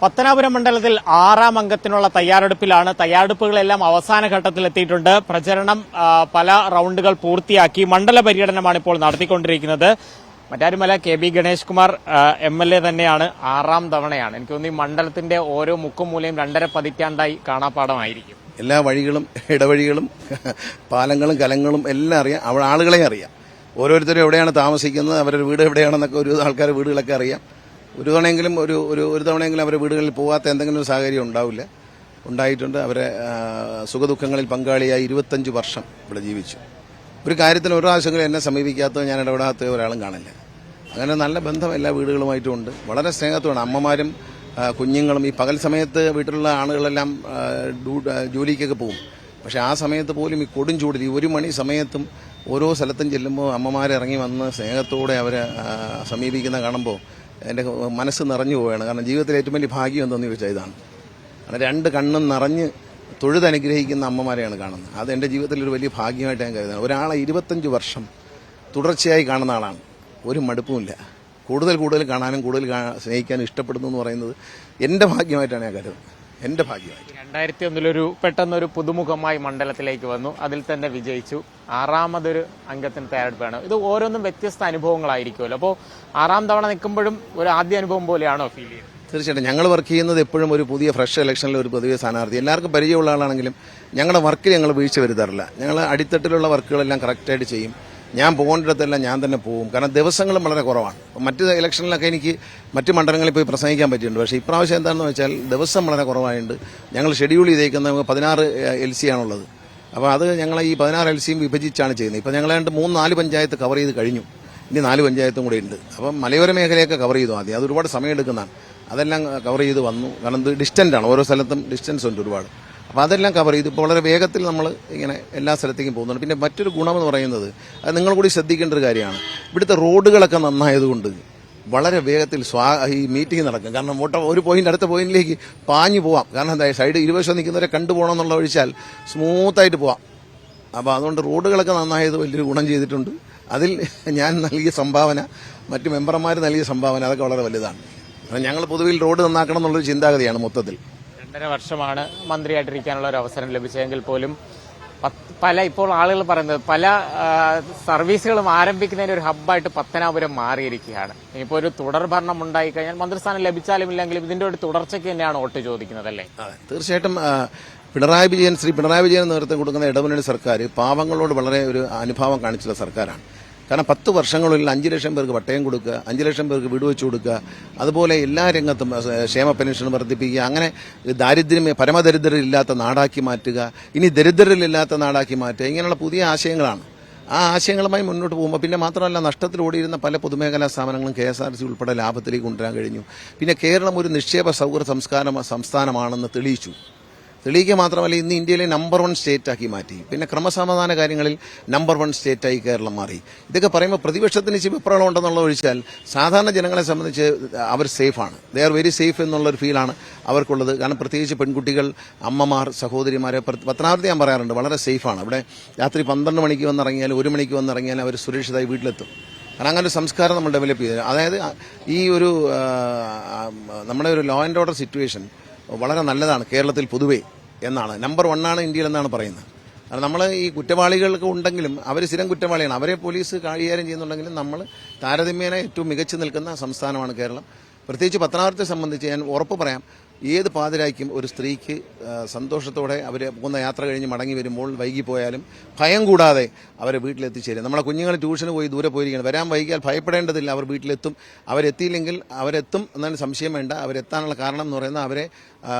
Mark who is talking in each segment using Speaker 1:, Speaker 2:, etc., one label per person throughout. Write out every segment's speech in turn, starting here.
Speaker 1: പത്തനാപുരം മണ്ഡലത്തിൽ 6ാം അംഗത്തിനുള്ള തയ്യാറെടുപ്പിലാണ്. തയ്യാറെടുപ്പുകളെല്ലാം അവസാന ഘട്ടത്തിലെത്തിയിട്ടുണ്ട്. പ്രചരണം പല റൌണ്ടുകൾ പൂർത്തിയാക്കി. മണ്ഡല പര്യടനമാണ് ഇപ്പോൾ നടത്തിക്കൊണ്ടിരിക്കുന്നത്. മറ്റാരുമല്ല, KB ഗണേഷ് കുമാർ MLA തന്നെയാണ്. 6ാം തവണയാണ്. എനിക്ക് തോന്നുന്നു ഈ മണ്ഡലത്തിന്റെ ഓരോ മുക്കും മൂലയും 2.5 പതിറ്റാണ്ടായി കാണാപ്പാടമായിരിക്കും.
Speaker 2: എല്ലാ വഴികളും ഇടവഴികളും പാലങ്ങളും കലങ്ങളും എല്ലാം അറിയാം. അവിടെ ആളുകളെയും അറിയാം. ഓരോരുത്തരും എവിടെയാണ് താമസിക്കുന്നത്, അവരുടെ വീട് എവിടെയാണെന്നൊക്കെ ഒരു ആൾക്കാരുടെ വീടുകളൊക്കെ അറിയാം. ഒരു തവണയെങ്കിലും ഒരു തവണയെങ്കിലും അവരുടെ വീടുകളിൽ പോകാത്ത എന്തെങ്കിലും ഒരു സാഹചര്യം ഉണ്ടായിട്ടുണ്ട്. അവരെ സുഖദുഃഖങ്ങളിൽ പങ്കാളിയായി 25 വർഷം ഇവിടെ ജീവിച്ചു. ഒരു കാര്യത്തിന് ഒരു പ്രാവശ്യങ്ങളും എന്നെ സമീപിക്കാത്തത്, ഞാൻ ഇടപെടാത്ത ഒരാളും കാണില്ല. അങ്ങനെ നല്ല ബന്ധം എല്ലാ വീടുകളുമായിട്ടും ഉണ്ട്. വളരെ സ്നേഹത്തോടെ അമ്മമാരും കുഞ്ഞുങ്ങളും ഈ പകൽ സമയത്ത് വീട്ടിലുള്ള ആളുകളെല്ലാം ജോലിക്കൊക്കെ പോകും. പക്ഷെ ആ സമയത്ത് പോലും ഈ കൊടും ചൂടിൽ ഈ 1 മണി സമയത്തും ഓരോ സ്ഥലത്തും ചെല്ലുമ്പോൾ അമ്മമാരിറങ്ങി വന്ന് സ്നേഹത്തോടെ അവരെ സമീപിക്കുന്ന കാണുമ്പോൾ എൻ്റെ മനസ്സ് നിറഞ്ഞു പോവുകയാണ്. കാരണം ജീവിതത്തിലെ ഏറ്റവും വലിയ ഭാഗ്യം എന്തെന്ന് ചോദിച്ചാൽ ഇതാണ്. കാരണം 2 കണ്ണും നിറഞ്ഞ് തൊഴുതനുഗ്രഹിക്കുന്ന അമ്മമാരെയാണ് കാണുന്നത്. അത് എൻ്റെ ജീവിതത്തിൽ ഒരു വലിയ ഭാഗ്യമായിട്ട് ഞാൻ കരുതുന്നത്. ഒരാളെ 25 വർഷം തുടർച്ചയായി കാണുന്ന ആളാണ്. ഒരു മടുപ്പുമില്ല. കൂടുതൽ കാണാനും കൂടുതൽ സ്നേഹിക്കാനും ഇഷ്ടപ്പെടുന്നു എന്ന് പറയുന്നത് എൻ്റെ ഭാഗ്യമായിട്ടാണ് ഞാൻ കരുതുന്നത്. എൻ്റെ ഭാഗ്യമായി.
Speaker 1: 2001 പെട്ടെന്നൊരു പുതുമുഖമായി മണ്ഡലത്തിലേക്ക് വന്നു. അതിൽ തന്നെ വിജയിച്ചു. 6ാമതൊരു അംഗത്തിന് തയ്യാറെടുപ്പാണ്. ഇത് ഓരോന്നും വ്യത്യസ്ത അനുഭവങ്ങളായിരിക്കുമല്ലോ. അപ്പോൾ 6ാം തവണ നിൽക്കുമ്പോഴും ഒരു ആദ്യ അനുഭവം പോലെയാണോ ഫീൽ ചെയ്യുന്നത്?
Speaker 2: തീർച്ചയായിട്ടും. ഞങ്ങൾ വർക്ക് ചെയ്യുന്നത് എപ്പോഴും ഒരു പുതിയ ഫ്രഷ് ഇലക്ഷനിൽ ഒരു പുതിയ സ്ഥാനാർത്ഥി, എല്ലാവർക്കും പരിചയമുള്ള ആളാണെങ്കിലും ഞങ്ങളുടെ വർക്കിൽ ഞങ്ങൾ വീഴ്ച വരുത്താറില്ല. ഞങ്ങൾ അടിത്തട്ടിലുള്ള വർക്കുകളെല്ലാം കറക്റ്റായിട്ട് ചെയ്യും. ഞാൻ പോകേണ്ടിടത്തെല്ലാം ഞാൻ തന്നെ പോകും. കാരണം ദിവസങ്ങളും വളരെ കുറവാണ്. മറ്റ് ഇലക്ഷനിലൊക്കെ എനിക്ക് മറ്റ് മണ്ഡലങ്ങളിൽ പോയി പ്രസംഗിക്കാൻ പറ്റിയിട്ടുണ്ട്. പക്ഷേ ഇപ്രാവശ്യം എന്താണെന്ന് വെച്ചാൽ ദിവസം വളരെ കുറവായിട്ടുണ്ട്. ഞങ്ങൾ ഷെഡ്യൂൾ ചെയ്തേക്കുന്നത് 16 LC ആണുള്ളത്. അപ്പോൾ അത് ഞങ്ങൾ ഈ 16 LCയും വിഭജിച്ചാണ് ചെയ്യുന്നത്. ഇപ്പോൾ ഞങ്ങൾ 3-4 പഞ്ചായത്ത് കവർ ചെയ്ത് കഴിഞ്ഞു. ഇനി 4 പഞ്ചായത്തും കൂടെ ഉണ്ട്. അപ്പം മലയോര മേഖലയൊക്കെ കവർ ചെയ്തു ആദ്യം. അത് ഒരുപാട് സമയം എടുക്കുന്നതാണ്. അതെല്ലാം കവർ ചെയ്ത് വന്നു. കാരണം ഇത് ഡിസ്റ്റൻ്റാണ്. ഓരോ സ്ഥലത്തും ഡിസ്റ്റൻസ് ഉണ്ട് ഒരുപാട്. അപ്പോൾ അതെല്ലാം കവർ ചെയ്ത് ഇപ്പോൾ വളരെ വേഗത്തിൽ നമ്മൾ ഇങ്ങനെ എല്ലാ സ്ഥലത്തേക്കും പോകുന്നുണ്ട്. പിന്നെ മറ്റൊരു ഗുണമെന്ന് പറയുന്നത്, അത് നിങ്ങൾ കൂടി ശ്രദ്ധിക്കേണ്ട ഒരു കാര്യമാണ്, ഇവിടുത്തെ റോഡുകളൊക്കെ നന്നായതുകൊണ്ട് വളരെ വേഗത്തിൽ ഈ മീറ്റിംഗ് നടക്കും. കാരണം ഒരു പോയിന്റ് അടുത്ത പോയിന്റിലേക്ക് പാഞ്ഞു പോവാം. കാരണം എന്താ, സൈഡ് ഇരുവശം നിൽക്കുന്നവരെ കണ്ടുപോകണം എന്നുള്ള ഒഴിച്ചാൽ സ്മൂത്തായിട്ട് പോവാം. അപ്പോൾ അതുകൊണ്ട് റോഡുകളൊക്കെ നന്നായത് വലിയൊരു ഗുണം ചെയ്തിട്ടുണ്ട്. അതിൽ ഞാൻ നൽകിയ സംഭാവന, മറ്റു മെമ്പർമാർ നൽകിയ സംഭാവന, അതൊക്കെ വളരെ വലുതാണ്. ഞങ്ങൾ പൊതുവിൽ റോഡ് നന്നാക്കണം എന്നുള്ളൊരു ചിന്താഗതിയാണ് മൊത്തത്തിൽ.
Speaker 1: 2.5 വർഷമാണ് മന്ത്രിയായിട്ടിരിക്കാനുള്ള ഒരു അവസരം ലഭിച്ചതെങ്കിൽ പോലും ഇപ്പോൾ ആളുകൾ പറയുന്നത് പല സർവീസുകളും ആരംഭിക്കുന്നതിന് ഒരു ഹബ്ബായിട്ട് പത്തനാപുരം മാറിയിരിക്കുകയാണ്. ഇനിയിപ്പോൾ ഒരു തുടർ ഭരണം ഉണ്ടായിക്കഴിഞ്ഞാൽ മന്ത്രിസ്ഥാനം ലഭിച്ചാലും ഇല്ലെങ്കിലും ഇതിന്റെ ഒരു തുടർച്ചയ്ക്ക് തന്നെയാണ് വോട്ട് ചോദിക്കുന്നത്, അല്ലേ?
Speaker 2: തീർച്ചയായിട്ടും. ശ്രീ പിണറായി വിജയൻ നേതൃത്വം കൊടുക്കുന്ന ഇടമുന്നണി സർക്കാർ പാവങ്ങളോട് വളരെ ഒരു അനുഭാവം കാണിച്ചുള്ള സർക്കാരാണ്. കാരണം 10 വർഷങ്ങളിൽ 5 ലക്ഷം പേർക്ക് പട്ടയം കൊടുക്കുക, 5 ലക്ഷം പേർക്ക് വീട് വെച്ചു കൊടുക്കുക, അതുപോലെ എല്ലാ രംഗത്തും ക്ഷേമ പെൻഷൻ വർദ്ധിപ്പിക്കുക, അങ്ങനെ പരമദരിദ്രരില്ലാത്ത നാടാക്കി മാറ്റുക, ഇനി ദരിദ്രരില്ലാത്ത നാടാക്കി മാറ്റുക, ഇങ്ങനെയുള്ള പുതിയ ആശയങ്ങളാണ്. ആ ആശയങ്ങളുമായി മുന്നോട്ട് പോകുമ്പോൾ പിന്നെ മാത്രമല്ല, നഷ്ടത്തിൽ ഓടിയിരുന്ന പല പൊതുമേഖലാ സ്ഥാപനങ്ങളും KSRTC ഉൾപ്പെടെ ലാഭത്തിലേക്ക് കൊണ്ടുവരാൻ കഴിഞ്ഞു. പിന്നെ കേരളം ഒരു നിക്ഷേപ സൗഹൃദ സംസ്ഥാനമാണെന്ന് തെളിയിക്കുക മാത്രമല്ല, ഇന്ന് ഇന്ത്യയിലെ നമ്പർ 1 സ്റ്റേറ്റാക്കി മാറ്റി. പിന്നെ ക്രമസമാധാന കാര്യങ്ങളിൽ നമ്പർ 1 സ്റ്റേറ്റായി കേരളം മാറി. ഇതൊക്കെ പറയുമ്പോൾ പ്രതിപക്ഷത്തിന് ചിപ്പിപ്രളം ഉണ്ടെന്നുള്ള ഒഴിച്ചാൽ സാധാരണ ജനങ്ങളെ സംബന്ധിച്ച് അവർ സേഫാണ്. ദേ ആർ വെരി സേഫ് എന്നുള്ളൊരു ഫീലാണ് അവർക്കുള്ളത്. കാരണം പ്രത്യേകിച്ച് പെൺകുട്ടികൾ, അമ്മമാർ, സഹോദരിമാരെ പത്തനാപുരത്ത് ഞാൻ പറയാറുണ്ട്, വളരെ സേഫാണ്. ഇവിടെ രാത്രി 12 മണിക്ക് വന്നിറങ്ങിയാൽ 1 മണിക്ക് വന്നിറങ്ങിയാൽ അവർ സുരക്ഷിതമായി വീട്ടിലെത്തും. കാരണം അങ്ങനെ ഒരു സംസ്കാരം നമ്മൾ ഡെവലപ്പ് ചെയ്തത്. അതായത് ഈ ഒരു നമ്മുടെ ഒരു ലോ ആൻഡ് ഓർഡർ സിറ്റുവേഷൻ വളരെ നല്ലതാണ് കേരളത്തിൽ പൊതുവേ എന്നാണ്. നമ്പർ 1 ആണ് ഇന്ത്യയിൽ എന്നാണ് പറയുന്നത്. കാരണം നമ്മൾ ഈ കുറ്റവാളികൾക്ക് ഉണ്ടെങ്കിലും അവർ സ്ഥിരം കുറ്റവാളിയാണ്. അവരെ പോലീസ് കൈകാര്യം ചെയ്യുന്നുണ്ടെങ്കിലും നമ്മൾ താരതമ്യേന ഏറ്റവും മികച്ചു നിൽക്കുന്ന സംസ്ഥാനമാണ് കേരളം. പ്രത്യേകിച്ച് പത്തനാപുരത്തെ സംബന്ധിച്ച് ഞാൻ ഉറപ്പ് പറയാം, ഏത് പാതിരായ്ക്കും ഒരു സ്ത്രീക്ക് സന്തോഷത്തോടെ അവർ പോകുന്ന യാത്ര കഴിഞ്ഞ് മടങ്ങി വരുമ്പോൾ വൈകിപ്പോയാലും ഭയം കൂടാതെ അവരെ വീട്ടിലെത്തിച്ചേരും. നമ്മളെ കുഞ്ഞുങ്ങൾ ട്യൂഷന് പോയി ദൂരെ പോയിരിക്കുകയാണ്, വരാൻ വൈകിയാൽ ഭയപ്പെടേണ്ടതില്ല, അവർ വീട്ടിലെത്തും. അവരെത്തിയില്ലെങ്കിൽ അവരെത്തും എന്നതിന് സംശയം വേണ്ട. അവരെത്താനുള്ള കാരണം എന്ന് പറയുന്നത് അവരെ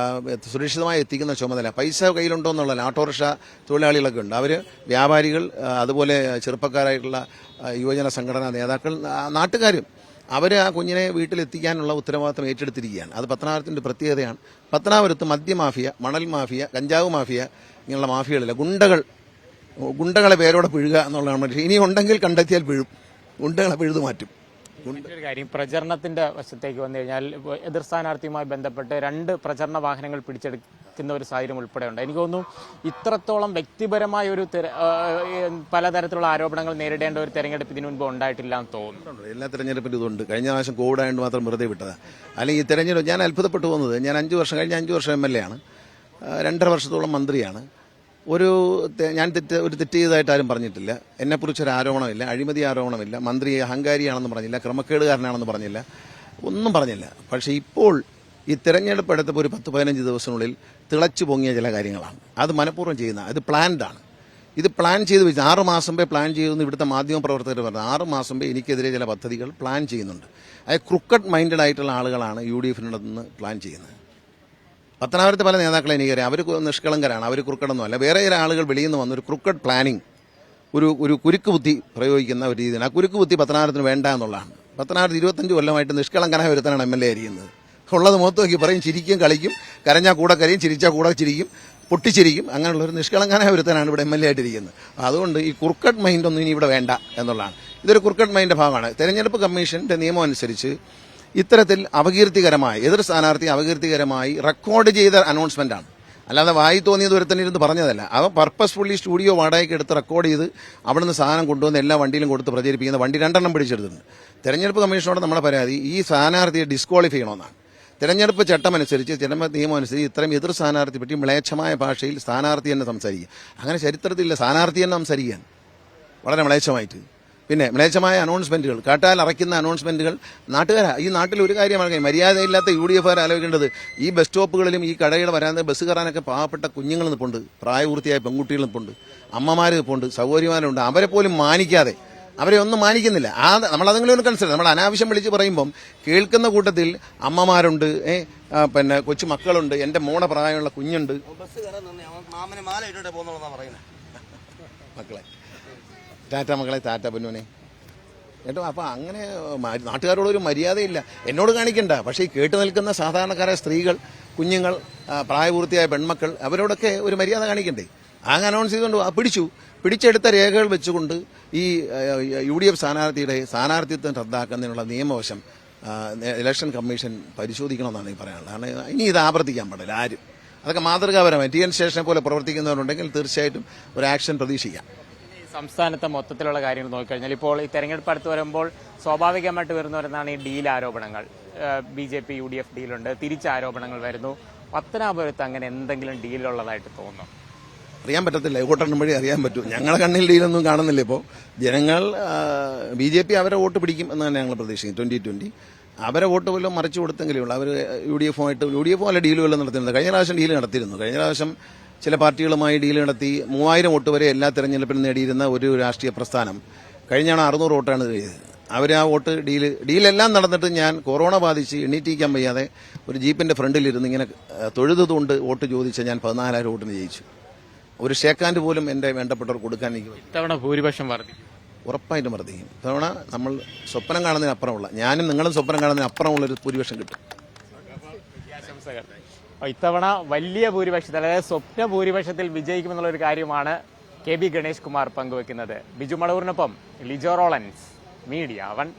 Speaker 2: സുരക്ഷിതമായി എത്തിക്കുന്ന ചുമതല. പൈസ കയ്യിലുണ്ടോ എന്നുള്ളതല്ല. ഓട്ടോറിക്ഷ തൊഴിലാളികളൊക്കെ ഉണ്ട്, അവർ വ്യാപാരികൾ, അതുപോലെ ചെറുപ്പക്കാരായിട്ടുള്ള യുവജന സംഘടനാ നേതാക്കൾ, നാട്ടുകാരും അവർ ആ കുഞ്ഞിനെ വീട്ടിലെത്തിക്കാനുള്ള ഉത്തരവാദിത്തം ഏറ്റെടുത്തിരിക്കുകയാണ്. അത് പത്തനാപുരത്തിൻ്റെ പ്രത്യേകതയാണ്. പത്തനാപുരത്ത് മദ്യമാഫിയ, മണൽ മാഫിയ, കഞ്ചാവ് മാഫിയ, ഇങ്ങനെയുള്ള മാഫിയകളില്ല. ഗുണ്ടകളെ പേരോടെ പിഴുക എന്നുള്ളതാണ്. പക്ഷേ ഇനി ഉണ്ടെങ്കിൽ കണ്ടെത്തിയാൽ പിഴും, ഗുണ്ടകളെ പിഴുതു മാറ്റും.
Speaker 1: മറ്റൊരു കാര്യം, പ്രചരണത്തിന്റെ വശത്തേക്ക് വന്നു കഴിഞ്ഞാൽ ഇപ്പോൾ എതിർ സ്ഥാനാർത്ഥിയുമായി ബന്ധപ്പെട്ട് 2 പ്രചരണ വാഹനങ്ങൾ പിടിച്ചെടുക്കുന്ന ഒരു സാഹചര്യം ഉൾപ്പെടെ ഉണ്ട്. എനിക്ക് തോന്നുന്നു ഇത്രത്തോളം വ്യക്തിപരമായ ഒരു പലതരത്തിലുള്ള ആരോപണങ്ങൾ നേരിടേണ്ട ഒരു തെരഞ്ഞെടുപ്പ് ഇതിനു മുൻപ് ഉണ്ടായിട്ടില്ല എന്ന് തോന്നുന്നു.
Speaker 2: എല്ലാ തെരഞ്ഞെടുപ്പിലും ഇതുണ്ട്. കഴിഞ്ഞ പ്രാവശ്യം കോവിഡ് ആയതുകൊണ്ട് മാത്രം വെറുതെ വിട്ടതാണ്. അല്ലെങ്കിൽ ഈ തെരഞ്ഞെടുപ്പ് ഞാൻ അത്ഭുതപ്പെട്ടു പോകുന്നത്, ഞാൻ 5 വർഷം MLA ആണ്, 2.5 വർഷത്തോളം മന്ത്രിയാണ്. ഞാൻ തെറ്റ് ചെയ്തതായിട്ട് ആരും പറഞ്ഞിട്ടില്ല. എന്നെക്കുറിച്ചൊരു ആരോപണമില്ല, അഴിമതി ആരോപണമില്ല, മന്ത്രി അഹങ്കാരിയാണെന്ന് പറഞ്ഞില്ല, ക്രമക്കേടുകാരനാണെന്ന് പറഞ്ഞില്ല, ഒന്നും പറഞ്ഞില്ല. പക്ഷേ ഇപ്പോൾ ഈ തെരഞ്ഞെടുപ്പ് എടുത്തപ്പോൾ ഒരു 10-15 ദിവസത്തിനുള്ളിൽ തിളച്ചു പൊങ്ങിയ ചില കാര്യങ്ങളാണ്. അത് മനഃപൂർവ്വം ചെയ്യുന്ന, ഇത് പ്ലാൻഡാണ്. ഇത് പ്ലാൻ ചെയ്ത് വെച്ച് 6 മാസം മുമ്പേ പ്ലാൻ ചെയ്തെന്ന് ഇവിടുത്തെ മാധ്യമ പ്രവർത്തകർ പറഞ്ഞു. 6 മാസം മുമ്പേ എനിക്കെതിരെ ചില പദ്ധതികൾ പ്ലാൻ ചെയ്യുന്നുണ്ട്. അത് ക്രുക്കഡ് മൈൻഡഡ് ആയിട്ടുള്ള ആളുകളാണ് UDF-ന് പ്ലാൻ ചെയ്യുന്നത്. പത്തനാപുരത്തെ പല നേതാക്കളെ എനിക്കറിയാം. അവർ നിഷ്കളങ്കരാണ്, അവർ ക്രുക്കഡൊന്നും അല്ല. വേറെ ചില ആളുകൾ വെളിയിൽ നിന്ന് വന്നൊരു ക്രുക്കഡ് പ്ലാനിങ്, ഒരു കുരുക്ക് ബുദ്ധി പ്രയോഗിക്കുന്ന ഒരു രീതിയാണ്. ആ കുരുക്ക് ബുദ്ധി പത്തനാപുരത്തിന് വേണ്ട എന്നുള്ളതാണ്. പത്തനാപുരത്ത് 25 കൊല്ലമായിട്ട് നിഷ്കളങ്കനായ ഒരുത്തനാണ് MLA ആയിരിക്കുന്നത്. ഉള്ളത് മുഖത്ത് നോക്കി പറയും, ചിരിക്കും, കളിക്കും, കരഞ്ഞാൽ കൂടെ കരയും, ചിരിച്ചാൽ കൂടെ ചിരിക്കും, പൊട്ടിച്ചിരിക്കും. അങ്ങനെയുള്ള ഒരു നിഷ്കളങ്കനായ ഒരുത്തനാണ് ഇവിടെ MLA ആയിട്ടിരിക്കുന്നത്. അതുകൊണ്ട് ഈ കുറുക്കഡ് മൈൻഡ് ഒന്നും ഇനി ഇവിടെ വേണ്ട എന്നുള്ളതാണ്. ഇതൊരു കുറുക്കഡ് മൈൻഡിന്റെ ഭാഗമാണ്. തെരഞ്ഞെടുപ്പ് കമ്മീഷന്റെ നിയമം അനുസരിച്ച് ഇത്തരത്തിൽ അപകീർത്തികരമായി, എതിർ സ്ഥാനാർത്ഥി അപകീർത്തികരമായി റെക്കോർഡ് ചെയ്ത അനൗൺസ്മെന്റാണ്. അല്ലാതെ വായി തോന്നിയത് ഒരുത്തന്നെ ഇരുന്ന് പറഞ്ഞതല്ല. അവ പർപ്പസ്ഫുള്ളി സ്റ്റുഡിയോ വാടകയ്ക്ക് എടുത്ത് റെക്കോർഡ് ചെയ്ത് അവിടുന്ന് സാധനം കൊണ്ടുവന്ന് എല്ലാ വണ്ടിയിലും കൊടുത്ത് പ്രചരിപ്പിക്കുന്ന വണ്ടി 2 പിടിച്ചെടുത്തിട്ടുണ്ട്. തെരഞ്ഞെടുപ്പ് കമ്മീഷനോട് നമ്മുടെ പരാതി ഈ സ്ഥാനാർത്ഥിയെ ഡിസ്ക്വാളിഫൈ ചെയ്യണമെന്നാണ്. തെരഞ്ഞെടുപ്പ് ചട്ടമനുസരിച്ച്, തെരഞ്ഞെടുപ്പ് നിയമം അനുസരിച്ച് ഇത്തരം എതിർ സ്ഥാനാർത്ഥി പറ്റി മ്ലേച്ഛമായ ഭാഷയിൽ സ്ഥാനാർത്ഥി തന്നെ സംസാരിക്കുക. അങ്ങനെ ചരിത്രത്തിലില്ല. സ്ഥാനാർത്ഥി തന്നെ സംസാരിക്കാൻ വളരെ മ്ലേച്ഛമായിട്ട്. പിന്നെ മ്ലേച്ഛമായ അനൗൺസ്മെന്റുകൾ, കാട്ടാൽ അറയ്ക്കുന്ന അനൗൺസ്മെന്റുകൾ. ഈ നാട്ടിൽ ഒരു കാര്യമാണ്, മര്യാദയില്ലാത്ത UDF-കാർ ആലോചിക്കേണ്ടത്. ഈ ബസ് സ്റ്റോപ്പുകളിലും ഈ കടയുടെ വരാതെ ബസ് കയറാനൊക്കെ പാവപ്പെട്ട കുഞ്ഞുങ്ങൾ നിൽപ്പുണ്ട്, പ്രായപൂർത്തിയായ പെൺകുട്ടികൾ നിൽപ്പുണ്ട്, അമ്മമാർ നിൽപ്പുണ്ട്, സൗകര്യമാരുണ്ട്. അവരെ പോലും മാനിക്കാതെ, അവരെ ഒന്നും മാനിക്കുന്നില്ല. നമ്മളതെങ്കിലും ഒന്ന് കൺസിഡർ. നമ്മൾ അനാവശ്യം വിളിച്ച് പറയുമ്പം കേൾക്കുന്ന കൂട്ടത്തിൽ അമ്മമാരുണ്ട്, പിന്നെ കൊച്ചു മക്കളുണ്ട്, എന്റെ മോണ പ്രായമുള്ള കുഞ്ഞുണ്ട്. മക്കളെ ടാറ്റ, മക്കളെ ടാറ്റ പൊന്നുനെ കേട്ടോ. അപ്പൊ അങ്ങനെ നാട്ടുകാരോടൊരു മര്യാദയില്ല. എന്നോട് കാണിക്കണ്ട, പക്ഷേ ഈ കേട്ടു നിൽക്കുന്ന സാധാരണക്കാരായ സ്ത്രീകൾ, കുഞ്ഞുങ്ങൾ, പ്രായപൂർത്തിയായ പെൺമക്കൾ, അവരോടൊക്കെ ഒരു മര്യാദ കാണിക്കണ്ടേ? അങ്ങ് അനൗൺസ് ചെയ്തുകൊണ്ട് പിടിച്ചെടുത്ത രേഖകൾ വെച്ചുകൊണ്ട് ഈ UDF സ്ഥാനാർത്ഥിയുടെ സ്ഥാനാർത്ഥിത്വം റദ്ദാക്കുന്നതിനുള്ള നിയമവശം ഇലക്ഷൻ കമ്മീഷൻ പരിശോധിക്കണമെന്നാണ് ഈ പറയാനുള്ളത്. കാരണം ഇനി ഇത് ആവർത്തിക്കാൻ പാടില്ല ആരും. അതൊക്കെ മാതൃകാപരമായി TN സ്റ്റേഷനെ പോലെ പ്രവർത്തിക്കുന്നവരുണ്ടെങ്കിൽ തീർച്ചയായിട്ടും ഒരു ആക്ഷൻ പ്രതീക്ഷിക്കാം.
Speaker 1: സംസ്ഥാനത്തെ മൊത്തത്തിലുള്ള കാര്യങ്ങൾ നോക്കിക്കഴിഞ്ഞാൽ ഇപ്പോൾ ഈ തെരഞ്ഞെടുപ്പ് അടുത്ത് വരുമ്പോൾ സ്വാഭാവികമായിട്ട് വരുന്നവരെന്നാണ് ഈ ഡീൽ ആരോപണങ്ങൾ. BJP UDF ഡീലുണ്ട്, തിരിച്ച ആരോപണങ്ങൾ വരുന്നു. പത്തനാപുരത്ത് അങ്ങനെ എന്തെങ്കിലും ഡീലുള്ളതായിട്ട് തോന്നുന്നു?
Speaker 2: അറിയാൻ പറ്റത്തില്ല, വോട്ടെണ്ണം വഴി അറിയാൻ പറ്റൂ. ഞങ്ങളെ കണ്ണിൽ ഡീലൊന്നും കാണുന്നില്ല. ഇപ്പോൾ ജനങ്ങൾ BJP അവരെ വോട്ട് പിടിക്കും എന്ന് തന്നെ ഞങ്ങൾ പ്രതീക്ഷിക്കും. 2020 അവരെ വോട്ട് വല്ലതും മറിച്ചു കൊടുത്തെങ്കിലേ ഉള്ളൂ. അവർ UDF വല്ല ഡീല് വല്ലതും നടത്തുന്നത്. കഴിഞ്ഞ പ്രാവശ്യം ഡീല് നടത്തിയിരുന്നു. കഴിഞ്ഞ പ്രാവശ്യം ചില പാർട്ടികളുമായി ഡീല് നടത്തി 3000 വോട്ട് വരെ എല്ലാ തെരഞ്ഞെടുപ്പിലും നേടിയിരുന്ന ഒരു രാഷ്ട്രീയ പ്രസ്ഥാനം കഴിഞ്ഞാണ് 600 വോട്ടാണ് ചെയ്തത്. അവർ ആ വോട്ട് ഡീലെല്ലാം നടന്നിട്ട് ഞാൻ കൊറോണ ബാധിച്ച് എണ്ണീറ്റിക്കാൻ വയ്യാതെ ഒരു ജീപ്പിന്റെ ഫ്രണ്ടിലിരുന്ന് ഇങ്ങനെ തൊഴുതുകൊണ്ട് വോട്ട് ചോദിച്ച ഞാൻ 14,000 വോട്ടിന് ജയിച്ചു. ഒരു ഷേക്കാൻഡ് പോലും എന്റെ വേണ്ടപ്പെട്ടവർ കൊടുക്കാൻ എനിക്ക്
Speaker 1: ഇത്തവണ ഭൂരിപക്ഷം വർദ്ധിക്കും,
Speaker 2: ഉറപ്പായിട്ടും വർദ്ധിക്കും. ഇത്തവണ നമ്മൾ സ്വപ്നം കാണുന്നതിനപ്പുറമുള്ള, ഞാനും നിങ്ങളും സ്വപ്നം കാണുന്നതിനപ്പുറമുള്ളൊരു ഭൂരിപക്ഷം കിട്ടും.
Speaker 1: ആശംസകൾ. ഇത്തവണ വലിയ ഭൂരിപക്ഷത്തിൽ, അതായത് സ്വപ്ന ഭൂരിപക്ഷത്തിൽ വിജയിക്കുമെന്നുള്ള ഒരു കാര്യമാണ് KB ഗണേഷ് കുമാർ പങ്കുവെക്കുന്നത്. ബിജു മടവൂരിനൊപ്പം ലിജോ റോളൻസ്, മീഡിയ 1.